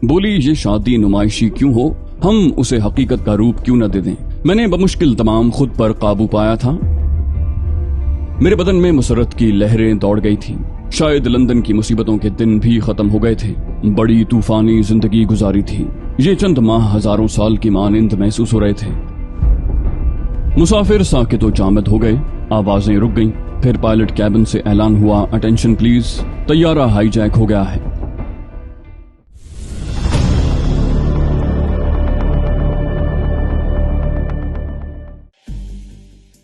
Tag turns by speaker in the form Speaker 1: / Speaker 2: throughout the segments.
Speaker 1: बोली ये शादी नुमाइशी क्यों हो, हम उसे हकीकत का रूप क्यों न दे दें। मैंने बमुश्किल तमाम खुद पर काबू पाया था। मेरे बदन में मुसरत की लहरें दौड़ गई थीं। शायद लंदन की मुसीबतों के दिन भी खत्म हो गए थे। बड़ी तूफानी जिंदगी गुजारी थी। ये चंद माह हजारों साल की मानिंद महसूस हो रहे थे। मुसाफिर साकित व जामद हो गए। आवाजें रुक गईं। फिर पायलट कैबिन से ऐलान हुआ, अटेंशन प्लीज, तैयारा हाईजैक हो गया है।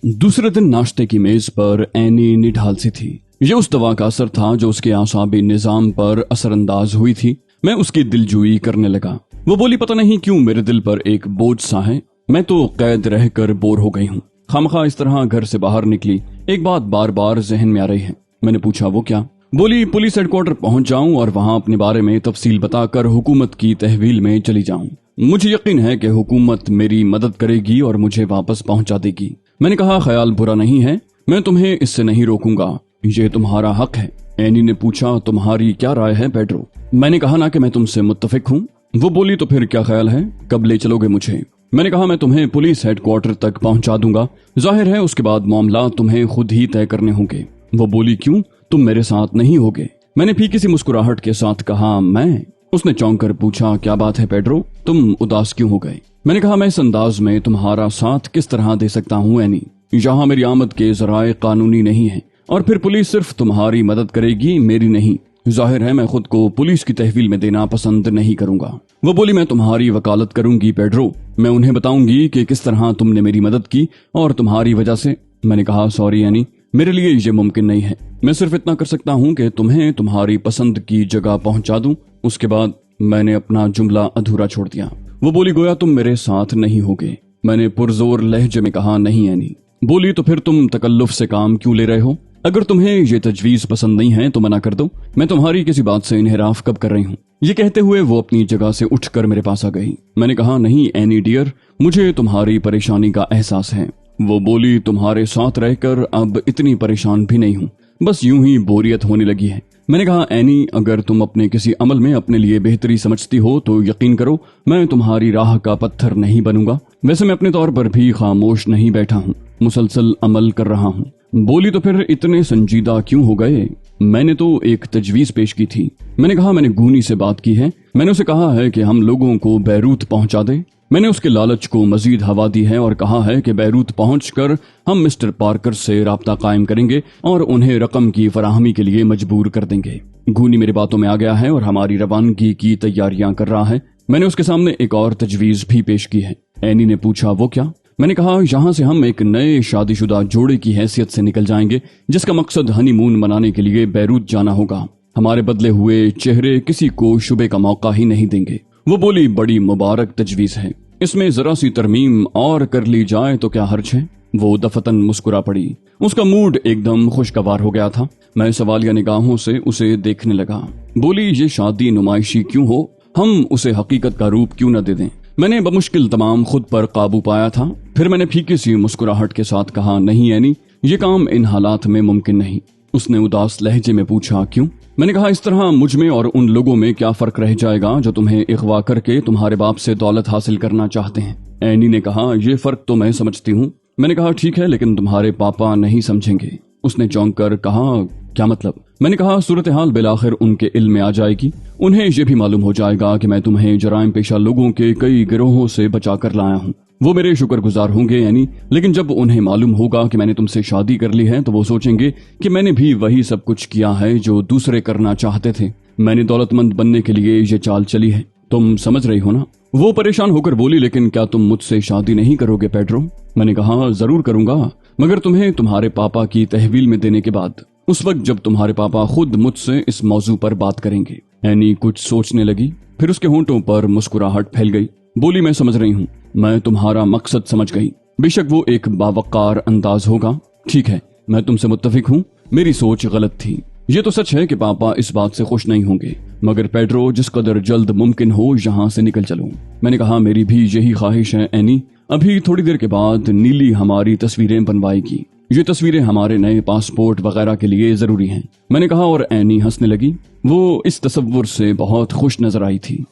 Speaker 1: दूसरे दिन नाश्ते की मेज पर एनी निढाल सी थी। ये उस दवा का असर था जो उसके आसाबी निजाम पर असरअंदाज हुई थी। मैं उसकी दिलजुई करने लगा। वो बोली, पता नहीं क्यों मेरे दिल पर एक बोझ सा है। मैं तो कैद रहकर बोर हो गई हूँ। खामखा इस तरह घर से बाहर निकली। एक बात बार बार जहन में आ रही है। मैंने पूछा, वो क्या? बोली, पुलिस हेडक्वार्टर पहुंच जाऊं और वहां अपने बारे में तफसील बताकर हुकूमत की तहवील में चली जाऊं। मुझे यकीन है कि हुकूमत मेरी मदद करेगी और मुझे वापस पहुंचा देगी। मैंने कहा, ख्याल बुरा नहीं है, मैं तुम्हें इससे नहीं रोकूंगा, ये तुम्हारा हक है। एनी ने पूछा, तुम्हारी क्या राय है पेड्रो? मैंने कहा ना कि मैं तुमसे मुत्तफिक हूँ। वो बोली, तो फिर क्या ख्याल है, कब ले चलोगे मुझे? मैंने कहा, मैं तुम्हें पुलिस हेडक्वार्टर तक पहुंचा दूंगा। जाहिर है उसके बाद मामला तुम्हें खुद ही तय करने होंगे। वो बोली, क्यों, तुम मेरे साथ नहीं होगे? मैंने फीकी सी मुस्कुराहट के साथ कहा, मैं? उसने चौंक कर पूछा, क्या बात है पेड्रो, तुम उदास क्यों हो गए? मैंने कहा, मैं इस अंदाज में तुम्हारा साथ किस तरह दे सकता हूँ एनी? यहाँ मेरी आमद के जराए कानूनी नहीं है और फिर पुलिस सिर्फ तुम्हारी मदद करेगी, मेरी नहीं। जाहिर है मैं खुद को पुलिस की तहवील में देना पसंद नहीं करूंगा। वो बोली, मैं तुम्हारी वकालत करूंगी पेड्रो। मैं उन्हें बताऊंगी कि किस तरह तुमने मेरी मदद की और तुम्हारी वजह से। मैंने कहा, सॉरी एनी, मेरे लिए ये मुमकिन नहीं है। मैं सिर्फ इतना कर सकता हूँ कि तुम्हें तुम्हारी पसंद की जगह पहुंचा दूं। उसके बाद मैंने अपना जुमला अधूरा छोड़ दिया। वो बोली, गोया तुम मेरे साथ नहीं होगे। मैंने पुरजोर लहजे में कहा, नहीं एनी। बोली, तो फिर तुम तकल्लुफ से काम क्यों ले रहे हो? अगर तुम्हें ये तजवीज पसंद नहीं है तो मना कर दो। मैं तुम्हारी किसी बात से इन्हिराफ कब कर रही हूँ? ये कहते हुए वो अपनी जगह से उठकर मेरे पास आ गई। मैंने कहा, नहीं एनी डियर, मुझे तुम्हारी परेशानी का एहसास है। वो बोली, तुम्हारे साथ रहकर अब इतनी परेशान भी नहीं हूँ, बस यूं ही बोरियत होने लगी है। मैंने कहा, एनी, अगर तुम अपने किसी अमल में अपने लिए बेहतरी समझती हो तो यकीन करो मैं तुम्हारी राह का पत्थर नहीं बनूंगा। वैसे मैं अपने तौर पर भी खामोश नहीं बैठा हूँ, मुसलसल अमल कर रहा हूँ। बोली, तो फिर इतने संजीदा क्यों हो गए? मैंने तो एक तजवीज पेश की थी। मैंने कहा, मैंने गूनी से बात की है। मैंने उसे कहा है कि हम लोगों को बैरूत पहुंचा दे। मैंने उसके लालच को मजीद हवा दी है और कहा है कि बैरूत पहुंचकर हम मिस्टर पार्कर से राब्ता कायम करेंगे और उन्हें रकम की फराहमी के लिए मजबूर कर देंगे। गूनी मेरी बातों में आ गया है और हमारी रवानगी की तैयारियां कर रहा है। मैंने उसके सामने एक और तजवीज भी पेश की है। एनी ने पूछा, वो क्या? मैंने कहा, यहाँ से हम एक नए शादीशुदा जोड़े की हैसियत से निकल जाएंगे जिसका मकसद हनीमून मनाने के लिए बैरूत जाना होगा। हमारे बदले हुए चेहरे किसी को शुबे का मौका ही नहीं देंगे। वो बोली, बड़ी मुबारक तजवीज है, इसमें जरा सी तरमीम और कर ली जाए तो क्या हर्ज है? वो दफतन मुस्कुरा पड़ी। उसका मूड एकदम खुशगवार हो गया था। मैं सवालिया निगाहों से उसे देखने लगा। बोली, ये शादी नुमाइशी क्यों हो, हम उसे हकीकत का रूप क्यों न दे दें। मैंने बमुश्किल तमाम खुद पर काबू पाया था। फिर मैंने फीकी सी मुस्कुराहट के साथ कहा, नहीं एनी, ये काम इन हालात में मुमकिन नहीं। उसने उदास लहजे में पूछा, क्यों? मैंने कहा, इस तरह मुझ में और उन लोगों में क्या फर्क रह जाएगा जो तुम्हें इगवा करके तुम्हारे बाप से दौलत हासिल करना चाहते हैं? एनी ने कहा, ये फर्क तो मैं समझती हूँ। मैंने कहा, ठीक है, लेकिन तुम्हारे पापा नहीं समझेंगे। उसने चौंक कर कहा, क्या मतलब? मैंने कहा, सूरत हाल बिलाखिर उनके इल्म में आ जाएगी। उन्हें यह भी मालूम हो जाएगा कि मैं तुम्हें जराइम पेशा लोगों के कई गिरोहों से बचा कर लाया हूँ। वो मेरे शुक्रगुजार होंगे यानी, लेकिन जब उन्हें मालूम होगा कि मैंने तुमसे शादी कर ली है तो वो सोचेंगे कि मैंने भी वही सब कुछ किया है जो दूसरे करना चाहते थे। मैंने दौलतमंद बनने के लिए ये चाल चली है। तुम समझ रही हो ना? वो परेशान होकर बोली, लेकिन क्या तुम मुझसे शादी नहीं करोगे पेड्रो? मैंने कहा, जरूर करूंगा, मगर तुम्हें तुम्हारे पापा की तहवील में देने के बाद, उस वक्त जब तुम्हारे पापा खुद मुझसे इस मौजू पर बात करेंगे। एनी कुछ सोचने लगी, फिर उसके होंठों पर मुस्कुराहट फैल गई। बोली, मैं समझ रही हूँ, मैं तुम्हारा मकसद समझ गई। बेशक वो एक बावकार अंदाज होगा। ठीक है, मैं तुमसे मुत्तफिक हूँ, मेरी सोच गलत थी। ये तो सच है कि पापा इस बात से खुश नहीं होंगे, मगर पेड्रो, जिस कदर जल्द मुमकिन हो यहाँ से निकल चलूं। मैंने कहा, मेरी भी यही ख्वाहिश है एनी। अभी थोड़ी देर के बाद नीली हमारी तस्वीरें बनवाएगी। ये तस्वीरें हमारे नए पासपोर्ट वगैरह के लिए जरूरी हैं। मैंने कहा और एनी हंसने लगी। वो इस तसव्वुर से बहुत खुश नजर आई थी।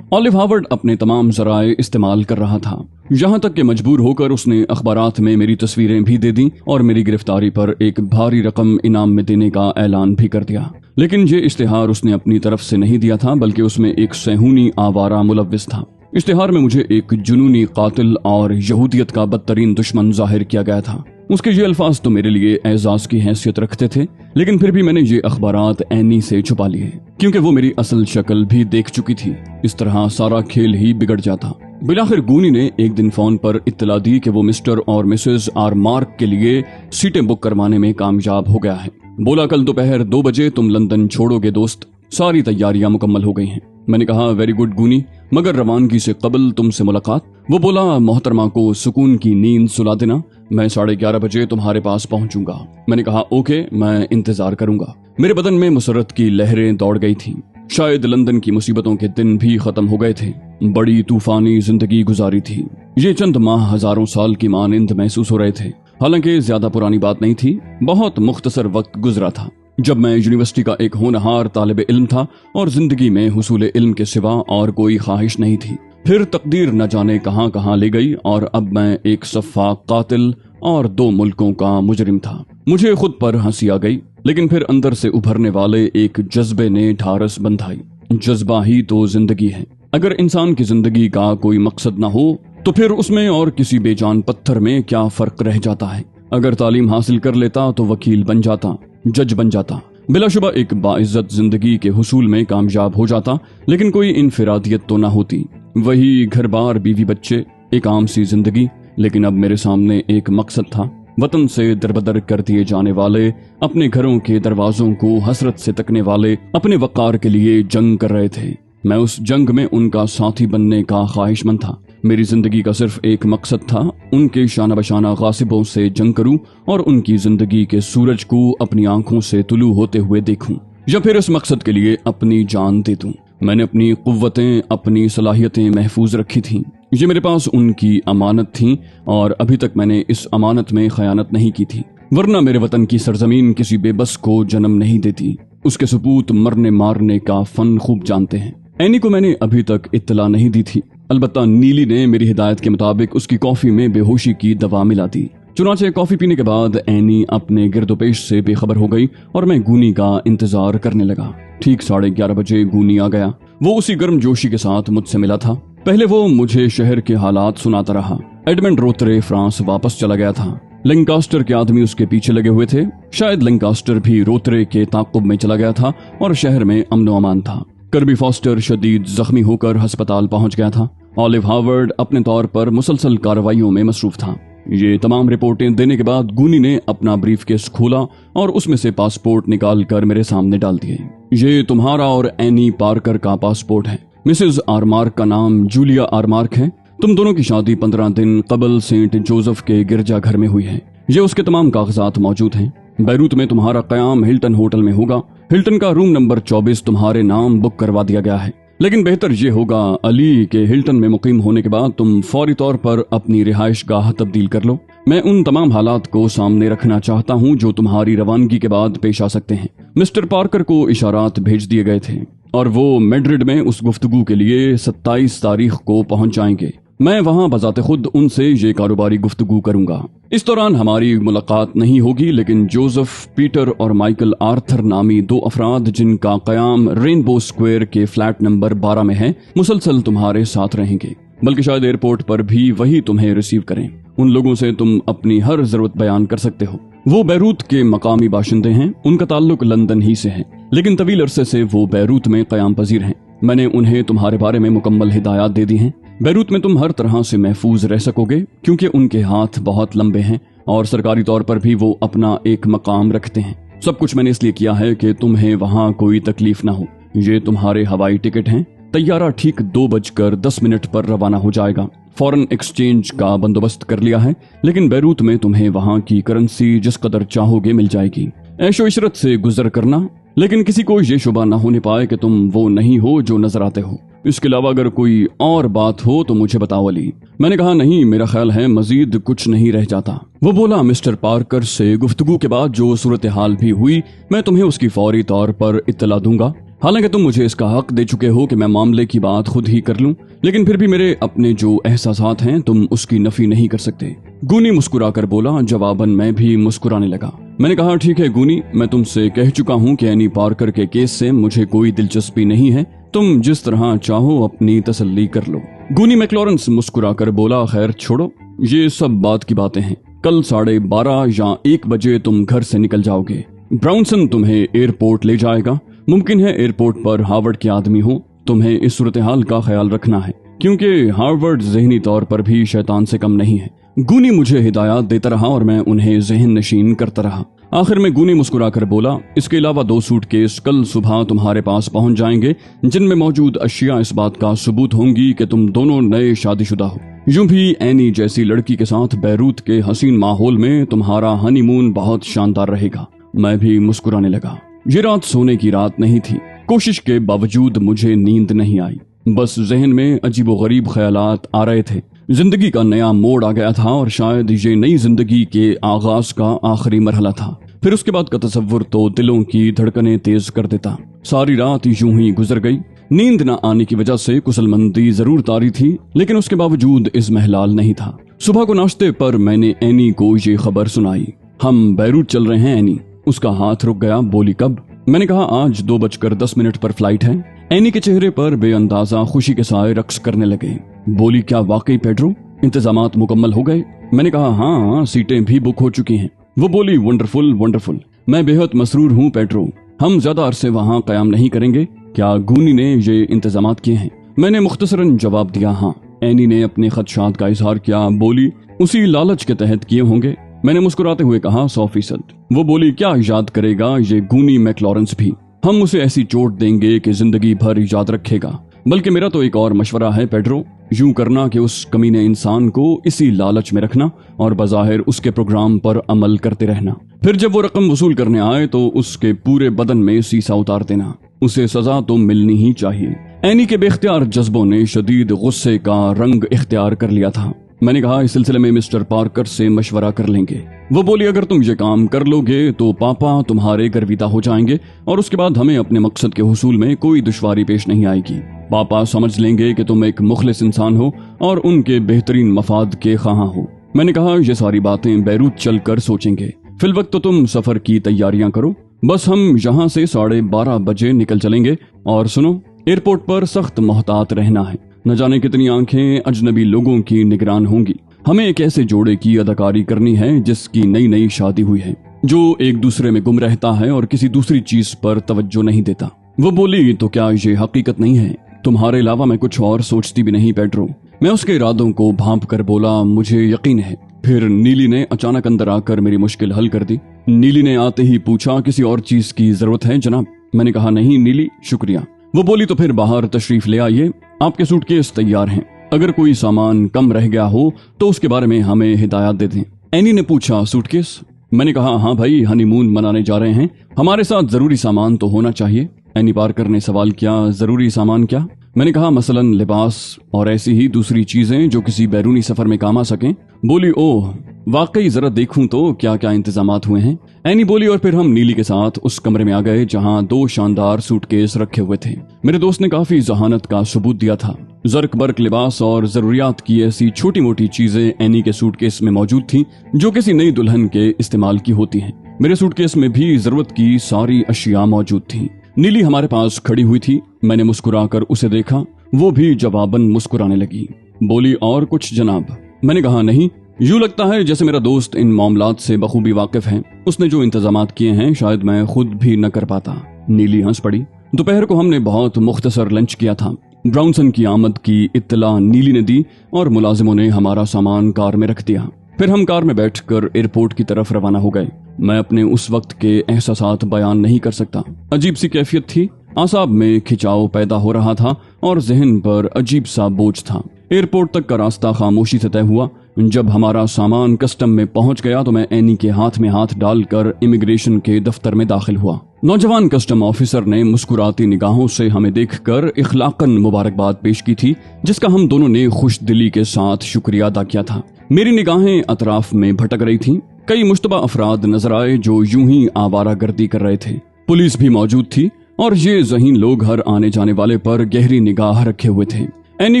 Speaker 1: ऑलिव हार्वर्ड अपने तमाम जराए इस्तेमाल कर रहा था, यहाँ तक कि मजबूर होकर उसने अखबारात में मेरी तस्वीरें भी दे दी और मेरी गिरफ्तारी पर एक भारी रकम इनाम में देने का ऐलान भी कर दिया। लेकिन ये इश्तिहार उसने अपनी तरफ से नहीं दिया था, बल्कि उसमें एक सेहूनी आवारा मुलव्विस था। इश्तिहार में मुझे एक जुनूनी कातिल और यहूदियत का बदतरीन दुश्मन जाहिर किया गया था। उसके ये अल्फाज तो मेरे लिए एजाज की हैसियत रखते थे, लेकिन फिर भी मैंने ये अखबारात एनी से छुपा लिए, क्योंकि वो मेरी असल शक्ल भी देख चुकी थी। इस तरह सारा खेल ही बिगड़ जाता। बिलाखिर गूनी ने एक दिन फोन पर इत्तला दी कि वो मिस्टर और मिसेस आर मार्क के लिए सीटें बुक करवाने में कामयाब हो गया है। बोला, कल दोपहर 2 बजे तुम लंदन छोड़ोगे दोस्त, सारी तैयारियां मुकम्मल हो गई हैं। मैंने कहा, वेरी गुड गूनी, मगर रवानगी से कबल तुमसे मुलाकात। वो बोला, मोहतरमा को सुकून की नींद सुला देना, मैं 11:30 बजे तुम्हारे पास पहुंचूंगा। मैंने कहा, ओके, मैं इंतजार करूंगा। मेरे बदन में मुसरत की लहरें दौड़ गई थीं। शायद लंदन की मुसीबतों के दिन भी खत्म हो गए थे। बड़ी तूफानी जिंदगी गुजारी थी। ये चंद माह हजारों साल की मानिंद महसूस हो रहे थे। हालांकि ज्यादा पुरानी बात नहीं थी, बहुत मुख्तसर वक्त गुजरा था जब मैं यूनिवर्सिटी का एक होनहार तालिब इल्म था और जिंदगी में हुसूल इल्म के सिवा और कोई ख्वाहिश नहीं थी। फिर तकदीर न जाने कहां कहां ले गई और अब मैं एक सफ़ाक कातिल और 2 मुल्कों का मुजरिम था। मुझे खुद पर हंसी आ गई, लेकिन फिर अंदर से उभरने वाले एक जज्बे ने ढारस बंधाई। जज्बा ही तो जिंदगी है। अगर इंसान की जिंदगी का कोई मकसद न हो तो फिर उसमें और किसी बेजान पत्थर में क्या फर्क रह जाता है। अगर तालीम हासिल कर लेता तो वकील बन जाता, जज बन जाता, बिलाशुबा एक बाइज्जत जिंदगी के हुसूल में कामयाब हो जाता, लेकिन कोई इनफिरादियत तो ना होती। वही घर बार, बीवी बच्चे, एक आम सी जिंदगी। लेकिन अब मेरे सामने एक मकसद था। वतन से दरबदर कर दिए जाने वाले, अपने घरों के दरवाजों को हसरत से तकने वाले अपने वक़ार के लिए जंग कर रहे थे। मैं उस जंग में उनका साथी बनने का ख्वाहिशमंद था। मेरी जिंदगी का सिर्फ एक मकसद था, उनके शाना बशाना गासिबों से जंग करूं और उनकी जिंदगी के सूरज को अपनी आंखों से तुलू होते हुए देखूं, या फिर इस मकसद के लिए अपनी जान दे दूं। मैंने अपनी कुव्वतें, अपनी सलाहियतें महफूज रखी थीं। ये मेरे पास उनकी अमानत थी और अभी तक मैंने इस अमानत में खयानत नहीं की थी, वरना मेरे वतन की सरजमीन किसी बेबस को जन्म नहीं देती। उसके सपूत मरने मारने का फन खूब जानते हैं। एनी को मैंने अभी तक इत्तला नहीं दी थी, अलबत्ता नीली ने मेरी हिदायत के मुताबिक उसकी कॉफी में बेहोशी की दवा मिला दी। चुनाचे कॉफी पीने के बाद एनी अपने गिरदोपेश से बेखबर हो गई और मैं गूनी का इंतजार करने लगा। ठीक 11:30 बजे गूनी आ गया। वो उसी गर्मजोशी के साथ मुझसे मिला था। पहले वो मुझे शहर के हालात सुनाता रहा। एडमंड रोतरे फ्रांस वापस चला गया था। लैंकास्टर के आदमी उसके पीछे लगे हुए थे। शायद लैंकास्टर भी रोतरे के ताक़ुब में चला गया था और शहर में अमन अमान था। कर्बी फॉस्टर शदीद जख्मी होकर अस्पताल पहुंच गया था। ऑलिव हार्वर्ड अपने तौर पर मुसलसल कार्रवाइयों में मसरूफ था। ये तमाम रिपोर्टें देने के बाद गूनी ने अपना ब्रीफकेस खोला और उसमें से पासपोर्ट निकाल कर मेरे सामने डाल दिए। ये तुम्हारा और एनी पार्कर का पासपोर्ट है। मिसेज आरमार्क का नाम जूलिया आरमार्क है। तुम दोनों की शादी 15 दिन कबल सेंट जोसेफ के गिरजाघर में हुई है। ये उसके तमाम कागजात मौजूद हैं। बैरूत में तुम्हारा क़याम हिल्टन होटल में होगा। हिल्टन का रूम नंबर 24 तुम्हारे नाम बुक करवा दिया गया है। लेकिन बेहतर ये होगा अली के हिल्टन में मुकीम होने के बाद तुम फौरी तौर पर अपनी रिहाइश गाह तब्दील कर लो। मैं उन तमाम हालात को सामने रखना चाहता हूँ जो तुम्हारी रवानगी के बाद पेश आ सकते हैं। मिस्टर पार्कर को इशारात भेज दिए गए थे और वो मैड्रिड में उस गुफ्तगू के लिए 27 तारीख को पहुंच जाएंगे। मैं वहां बजाते खुद उनसे ये कारोबारी गुफ्तगू करूंगा। इस दौरान हमारी मुलाकात नहीं होगी, लेकिन जोसेफ, पीटर और माइकल आर्थर नामी 2 अफराद जिनका क़याम रेनबो स्क्वायर के फ्लैट नंबर 12 में है, मुसलसल तुम्हारे साथ रहेंगे। बल्कि शायद एयरपोर्ट पर भी वही तुम्हें रिसीव करें। उन लोगों से तुम अपनी हर जरूरत बयान कर सकते हो। वो बैरूत के मकामी बाशिंदे हैं। उनका ताल्लुक लंदन ही से है, लेकिन तवील अरसे से वो बैरूत में क़याम पजीर हैं। मैंने उन्हें तुम्हारे बारे में मुकम्मल हिदायत दे दी हैं। बैरूत में तुम हर तरह से महफूज रह सकोगे, क्योंकि उनके हाथ बहुत लंबे हैं और सरकारी तौर पर भी वो अपना एक मकाम रखते हैं। सब कुछ मैंने इसलिए किया है कि तुम्हें वहां कोई तकलीफ ना हो। ये तुम्हारे हवाई टिकट हैं। तैयारा ठीक 2:10 पर रवाना हो जाएगा। फॉरेन एक्सचेंज का बंदोबस्त कर लिया है, लेकिन बैरूत में तुम्हें वहां की करेंसी जिस कदर चाहोगे मिल जाएगी। ऐशो इशरत से गुजर करना, लेकिन किसी को ये शुबा ना होने पाए कि तुम वो नहीं हो जो नजर आते हो। इसके अलावा अगर कोई और बात हो तो मुझे बताओ अली। मैंने कहा, नहीं, मेरा ख्याल है मजीद कुछ नहीं रह जाता। वो बोला, मिस्टर पार्कर से गुफ्तगू के बाद जो सूरत हाल भी हुई, मैं तुम्हें उसकी फौरी तौर पर इत्तला दूंगा। हालांकि तुम मुझे इसका हक दे चुके हो कि मैं मामले की बात खुद ही कर लूं, लेकिन फिर भी मेरे अपने जो एहसासात हैं तुम उसकी नफी नहीं कर सकते। गूनी मुस्कुराकर बोला। जवाबन मैं भी मुस्कुराने लगा। मैंने कहा, ठीक है गूनी, मैं तुमसे कह चुका हूं कि एनी पार्कर के केस से मुझे कोई दिलचस्पी नहीं है। तुम जिस तरह चाहो अपनी तसल्ली कर लो। गूनी मैक्लॉरेंस मुस्कुराकर बोला, खैर छोड़ो, ये सब बात की बातें हैं। कल 12:30 या 1 बजे तुम घर से निकल जाओगे। ब्राउनसन तुम्हें एयरपोर्ट ले जाएगा। मुमकिन है एयरपोर्ट पर हार्वर्ड के आदमी हो। तुम्हें इस सूरत हाल का ख्याल रखना है, क्योंकि हार्वर्ड ज़हनी तौर पर भी शैतान से कम नहीं है। गूनी मुझे हिदायत देता रहा और मैं उन्हें ज़हन नशीन करता रहा। आखिर में गूनी मुस्कुराकर बोला, इसके अलावा 2 सूटकेस कल सुबह तुम्हारे पास पहुंच जाएंगे, जिनमें मौजूद अशिया इस बात का सबूत होंगी कि तुम दोनों नए शादीशुदा हो। यूं भी एनी जैसी लड़की के साथ बैरूत के हसीन माहौल में तुम्हारा हनीमून बहुत शानदार रहेगा। मैं भी मुस्कुराने लगा। ये रात सोने की रात नहीं थी। कोशिश के बावजूद मुझे नींद नहीं आई। बस जहन में अजीबोगरीब ख्यालात आ रहे थे। जिंदगी का नया मोड़ आ गया था और शायद ये नई जिंदगी के आगाज का आखिरी मरहला था। फिर उसके बाद का तसव्वुर तो दिलों की धड़कनें तेज कर देता। सारी रात यूं ही गुजर गई। नींद न आने की वजह से कुशलमंदी जरूर तारी थी, लेकिन उसके बावजूद इसमें नहीं था। सुबह को नाश्ते पर मैंने एनी को ये खबर सुनाई, हम बैरूत चल रहे हैं एनी। उसका हाथ रुक गया। बोली, कब? मैंने कहा, आज 2:10 पर फ्लाइट है। एनी के चेहरे पर बेअंदाजा खुशी के साए रक्स करने लगे। बोली, क्या वाकई पेड्रो इंतजामात मुकम्मल हो गए? मैंने कहा, हाँ, सीटें भी बुक हो चुकी हैं। वो बोली, वंडरफुल वंडरफुल, मैं बेहद मसरूर हूँ पेड्रो। हम ज्यादा अरसे वहाँ कयाम नहीं करेंगे। क्या गूनी ने ये इंतजामात किए हैं? मैंने मुख्तसरन जवाब दिया, हाँ। एनी ने अपने खदशात का इजहार किया। बोली, उसी लालच के तहत किए होंगे। मैंने मुस्कुराते हुए कहा, 100%। वो बोली, क्या याद करेगा ये गूनी मैक्लॉरेंस भी। हम उसे ऐसी चोट देंगे कि जिंदगी भर याद रखेगा। बल्कि मेरा तो एक और मशवरा है पेड्रो, यूं करना कि उस कमीने इंसान को इसी लालच में रखना और बज़ाहिर उसके प्रोग्राम पर अमल करते रहना। फिर जब वो रकम वसूल करने आए तो उसके पूरे बदन में सीसा उतार देना। उसे सजा तो मिलनी ही चाहिए। एनी के बेख्तियार जज्बों ने शदीद गुस्से का रंग इख्तियार कर लिया था। मैंने कहा, इस सिलसिले में मिस्टर पार्कर से मशवरा कर लेंगे। वो बोली, अगर तुम ये काम कर लोगे तो पापा तुम्हारे गर्विदा हो जाएंगे और उसके बाद हमें अपने मकसद के हुसूल में कोई दुश्वारी पेश नहीं आएगी। पापा समझ लेंगे कि तुम एक मुखलिस इंसान हो और उनके बेहतरीन मफाद के ख्वाह हो। मैंने कहा, ये सारी बातें बैरूत चलकर सोचेंगे। फिलवक्त तो तुम सफर की तैयारियां करो। बस हम यहाँ से 12:30 बजे निकल चलेंगे। और सुनो, एयरपोर्ट पर सख्त मोहतात रहना है। न जाने कितनी आंखें अजनबी लोगों की निगरान होंगी। हमें एक ऐसे जोड़े की अदाकारी करनी है जिसकी नई नई शादी हुई है, जो एक दूसरे में गुम रहता है और किसी दूसरी चीज पर तवज्जो नहीं देता। वो बोली, तो क्या ये हकीकत नहीं है? तुम्हारे अलावा मैं कुछ और सोचती भी नहीं पेड्रो। मैं उसके इरादों को भांप कर बोला, मुझे यकीन है। फिर नीली ने अचानक अंदर आकर मेरी मुश्किल हल कर दी। नीली ने आते ही पूछा, किसी और चीज की जरूरत है जनाब? मैंने कहा, नहीं नीली, शुक्रिया। वो बोली, तो फिर बाहर तशरीफ ले आइए, आपके सूटकेस तैयार हैं। अगर कोई सामान कम रह गया हो तो उसके बारे में हमें हिदायत दे दें। एनी ने पूछा, सूटकेस? मैंने कहा, हाँ भाई, हनीमून मनाने जा रहे हैं, हमारे साथ जरूरी सामान तो होना चाहिए। एनी पार्कर ने सवाल किया, जरूरी सामान क्या? मैंने कहा, मसलन लिबास और ऐसी ही दूसरी चीजें जो किसी बैरूनी सफर में काम आ सकें। बोली, ओह वाकई, जरा देखूं तो क्या क्या इंतजामात हुए हैं। एनी बोली, और फिर हम नीली के साथ उस कमरे में आ गए जहां 2 शानदार सूटकेस रखे हुए थे। मेरे दोस्त ने काफी जहानत का सबूत दिया था। जर्क बर्क लिबास और जरूरियात की ऐसी छोटी मोटी चीजें एनी के सूटकेस में मौजूद थी जो किसी नई दुल्हन के इस्तेमाल की होती हैं। मेरे सूटकेस में भी जरूरत की सारी अशिया मौजूद थी। नीली हमारे पास खड़ी हुई थी। मैंने मुस्कुराकर उसे देखा। वो भी जवाबन मुस्कुराने लगी। बोली, और कुछ जनाब? मैंने कहा, नहीं, यूं लगता है जैसे मेरा दोस्त इन मामलात से बखूबी वाकिफ है। उसने जो इंतजामात किए हैं शायद मैं खुद भी न कर पाता। नीली हंस पड़ी। दोपहर को हमने बहुत मुख्तसर लंच किया था। ब्राउनसन की आमद की इत्तला नीली ने दी और मुलाजिमों ने हमारा सामान कार में रख दिया। फिर हम कार में बैठकर एयरपोर्ट की तरफ रवाना हो गए। मैं अपने उस वक्त के एहसासात बयान नहीं कर सकता। अजीब सी कैफियत थी। आसाब में खिंचाव पैदा हो रहा था और जहन पर अजीब सा बोझ था। एयरपोर्ट तक का रास्ता खामोशी से तय हुआ। जब हमारा सामान कस्टम में पहुंच गया तो मैं एनी के हाथ में हाथ डालकर इमिग्रेशन के दफ्तर में दाखिल हुआ। नौजवान कस्टम ऑफिसर ने मुस्कुराती निगाहों से हमें देखकर इखलाकन मुबारकबाद पेश की थी, जिसका हम दोनों ने खुश दिली के साथ शुक्रिया अदा किया था। मेरी निगाहें अतराफ में भटक रही थीं। कई मुश्तबा अफराद नजर आए जो यूं ही आवारा गर्दी कर रहे थे। पुलिस भी मौजूद थी और ये ज़हीन लोग हर आने जाने वाले पर गहरी निगाह रखे हुए थे। एनी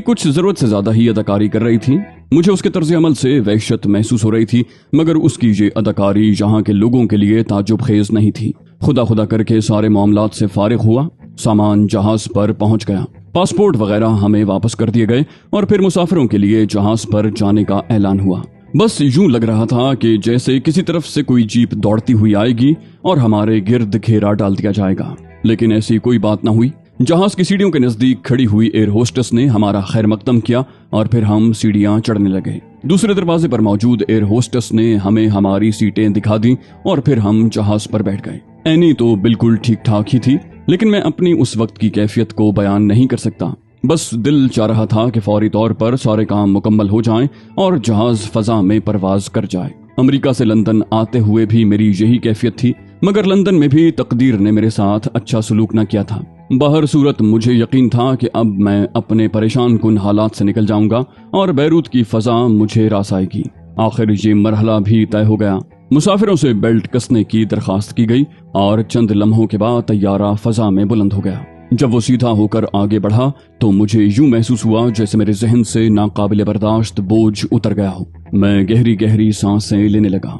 Speaker 1: कुछ जरूरत से ज्यादा ही अदाकारी कर रही थी। मुझे उसके तर्ज अमल से वहशत महसूस हो रही थी, मगर उसकी ये अदाकारी यहाँ के लोगों के लिए ताजुब खेज नहीं थी। खुदा खुदा करके सारे मामलात से फारिग हुआ, सामान जहाज पर पहुंच गया, पासपोर्ट वगैरह हमें वापस कर दिए गए और फिर मुसाफिरों के लिए जहाज पर जाने का ऐलान हुआ। बस यूं लग रहा था कि जैसे किसी तरफ से कोई जीप दौड़ती हुई आएगी और हमारे गिर्द घेरा डाल दिया जाएगा, लेकिन ऐसी कोई बात न हुई। जहाज की सीढ़ियों के नजदीक खड़ी हुई एयर होस्टेस ने हमारा खैर मकदम किया और फिर हम सीढ़ियां चढ़ने लगे। दूसरे दरवाजे पर मौजूद एयर होस्टेस ने हमें हमारी सीटें दिखा दी और फिर हम जहाज पर बैठ गए। एनी तो बिल्कुल ठीक ठाक ही थी, लेकिन मैं अपनी उस वक्त की कैफियत को बयान नहीं कर सकता। बस दिल चाह रहा था कि फौरी तौर पर सारे काम मुकम्मल हो जाएं और जहाज फजा में परवाज कर जाए। अमेरिका से लंदन आते हुए भी मेरी यही कैफियत थी, मगर लंदन में भी तकदीर ने मेरे साथ अच्छा सलूक न किया था। बाहर सूरत मुझे यकीन था कि अब मैं अपने परेशान कुन हालात से निकल जाऊंगा और बैरूत की फजा मुझे रास आएगी। आखिर ये मरहला भी तय हो गया। मुसाफिरों से बेल्ट कसने की दरखास्त की गई और चंद लम्हों के बाद तैयारा फजा में बुलंद हो गया। जब वो सीधा होकर आगे बढ़ा तो मुझे यूं महसूस हुआ जैसे मेरे जहन से नाकाबिले बर्दाश्त बोझ उतर गया हो। मैं गहरी गहरी सांसें लेने लगा।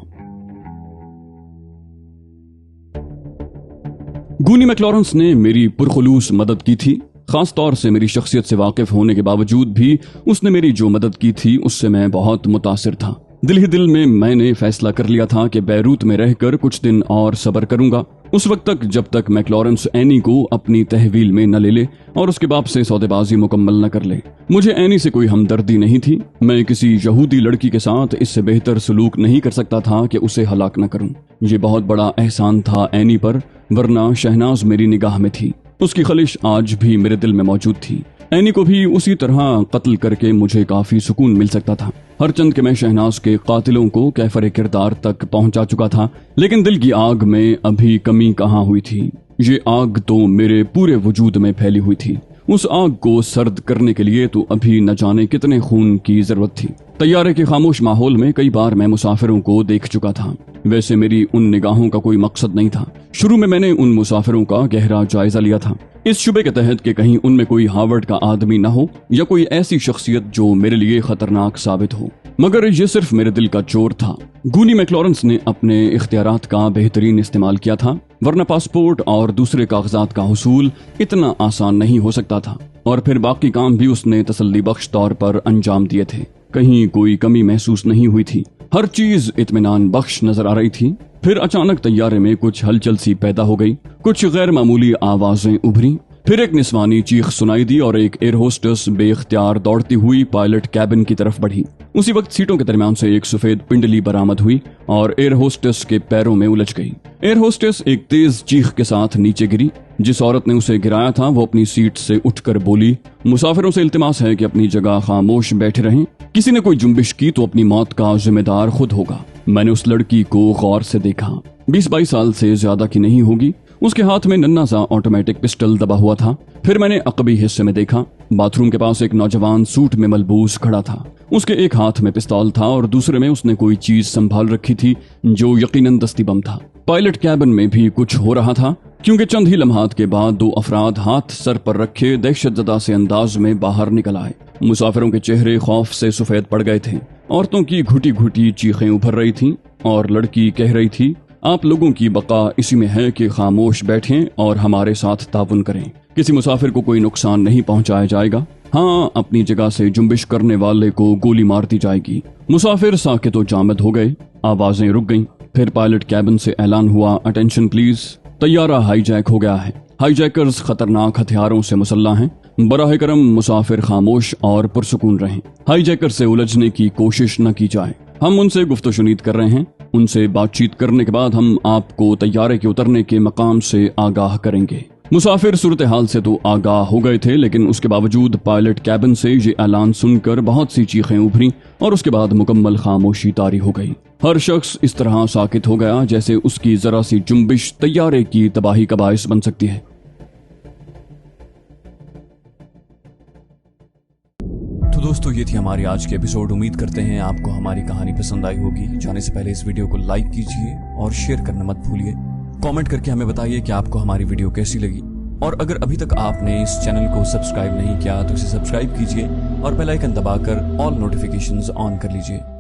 Speaker 1: गूनी मैक्लॉरेंस ने मेरी पुरखुलूस मदद की थी। खास तौर से मेरी शख्सियत से वाकिफ होने के बावजूद भी उसने मेरी जो मदद की थी उससे मैं बहुत मुतासिर था। दिल ही दिल में मैंने फैसला कर लिया था कि बैरूत में रहकर कुछ दिन और सब्र करूंगा, उस वक्त तक जब तक मैक्लॉरेंस एनी को अपनी तहवील में न ले ले और उसके बाप से सौदेबाजी मुकम्मल न कर ले। मुझे एनी से कोई हमदर्दी नहीं थी। मैं किसी यहूदी लड़की के साथ इससे बेहतर सलूक नहीं कर सकता था कि उसे हलाक न करूं। ये बहुत बड़ा एहसान था एनी पर, वरना शहनाज मेरी निगाह में थी। उसकी खलिश आज भी मेरे दिल में मौजूद थी। एनी को भी उसी तरह कत्ल करके मुझे काफी सुकून मिल सकता था। हर चंद के मैं शहनाज के कातिलों को कैफर किरदार तक पहुंचा चुका था, लेकिन दिल की आग में अभी कमी कहाँ हुई थी। ये आग तो मेरे पूरे वजूद में फैली हुई थी। उस आग को सर्द करने के लिए तो अभी न जाने कितने खून की जरूरत थी। तैयारे के खामोश माहौल में कई बार मैं मुसाफिरों को देख चुका था। वैसे मेरी उन निगाहों का कोई मकसद नहीं था। शुरू में मैंने उन मुसाफिरों का गहरा जायजा लिया था, इस शुबे के तहत कि कहीं उनमें कोई हार्वर्ड का आदमी न हो या कोई ऐसी शख्सियत जो मेरे लिए खतरनाक साबित हो, मगर ये सिर्फ मेरे दिल का चोर था। गूनी मैक्लॉरेंस ने अपने इख्तियारात का बेहतरीन इस्तेमाल किया था, वरना पासपोर्ट और दूसरे कागजात का हुसूल इतना आसान नहीं हो सकता था। और फिर बाकी काम भी उसने तसल्ली बख्श तौर पर अंजाम दिए थे। कहीं कोई कमी महसूस नहीं हुई थी। हर चीज इत्मीनान बख्श नजर आ रही थी। फिर अचानक तैयारे में कुछ हलचल सी पैदा हो गई। कुछ गैर मामूली आवाजें उभरी। फिर एक निस्वानी चीख सुनाई दी और एक एयर होस्टेस बेख्तियार दौड़ती हुई पायलट कैबिन की तरफ बढ़ी। उसी वक्त सीटों के दरमियान से एक सफेद पिंडली बरामद हुई और एयर होस्टेस के पैरों में उलझ गई। एयर होस्टेस एक तेज चीख के साथ नीचे गिरी। जिस औरत ने उसे गिराया था वो अपनी सीट से उठकर बोली, मुसाफिरों से इल्तिमास है कि अपनी जगह खामोश बैठे रहें। किसी ने कोई जुम्बिश की तो अपनी मौत का जिम्मेदार खुद होगा। मैंने उस लड़की को गौर से देखा। 20-22 साल से ज्यादा की नहीं होगी। उसके हाथ में नन्हा सा ऑटोमेटिक पिस्टल दबा हुआ था। फिर मैंने अकबी हिस्से में देखा। बाथरूम के पास एक नौजवान सूट में मलबूस खड़ा था। उसके एक हाथ में पिस्तौल था और दूसरे में उसने कोई चीज संभाल रखी थी जो यकीनन दस्ती बम था। पायलट कैबिन में भी कुछ हो रहा था, क्योंकि चंद ही लम्हात के बाद 2 अफराद हाथ सर पर रखे दहशतजदा से अंदाज में बाहर निकल आए। मुसाफिरों के चेहरे खौफ से सफेद पड़ गए थे। औरतों की घुटी घुटी चीखें उभर रही थीं और लड़की कह रही थी, आप लोगों की बका इसी में है कि खामोश बैठें और हमारे साथ ताउन करें। किसी मुसाफिर को कोई नुकसान नहीं पहुंचाया जाएगा। हाँ, अपनी जगह से जुम्बिश करने वाले को गोली मार दी जाएगी। मुसाफिर साकित व जामद हो गए। आवाजें रुक गईं। फिर पायलट कैबिन से ऐलान हुआ, अटेंशन प्लीज, तैयारा हाईजैक हो गया है। हाईजैकर्स खतरनाक हथियारों से मुसल्ला हैं। बराह करम मुसाफिर खामोश और पुरसुकून रहें। हाईजैकर से उलझने की कोशिश न की जाए। हम उनसे गुफ्तशुनीद कर रहे हैं। उनसे बातचीत करने के बाद हम आपको तैयारे के उतरने के मकाम से आगाह करेंगे। मुसाफिर सूरत हाल से तो आगाह हो गए थे, लेकिन उसके बावजूद पायलट कैबिन से ये ऐलान सुनकर बहुत सी चीखें उभरी और उसके बाद मुकम्मल खामोशी तारी हो गई। हर शख्स इस तरह साकित हो गया जैसे उसकी जरा सी जुम्बिश तैयारे की तबाही का बाइस बन सकती है। तो दोस्तों, ये थी हमारी आज की एपिसोड। उम्मीद करते हैं आपको हमारी कहानी पसंद आई होगी। जाने से पहले इस वीडियो को लाइक कीजिए और शेयर करना मत भूलिए। कमेंट करके हमें बताइए कि आपको हमारी वीडियो कैसी लगी। اور اگر ابھی تک آپ نے اس چینل کو سبسکرائب نہیں کیا تو اسے سبسکرائب کیجئے اور بیل آئیکن دبا کر آل نوٹیفیکیشنز آن کر لیجئے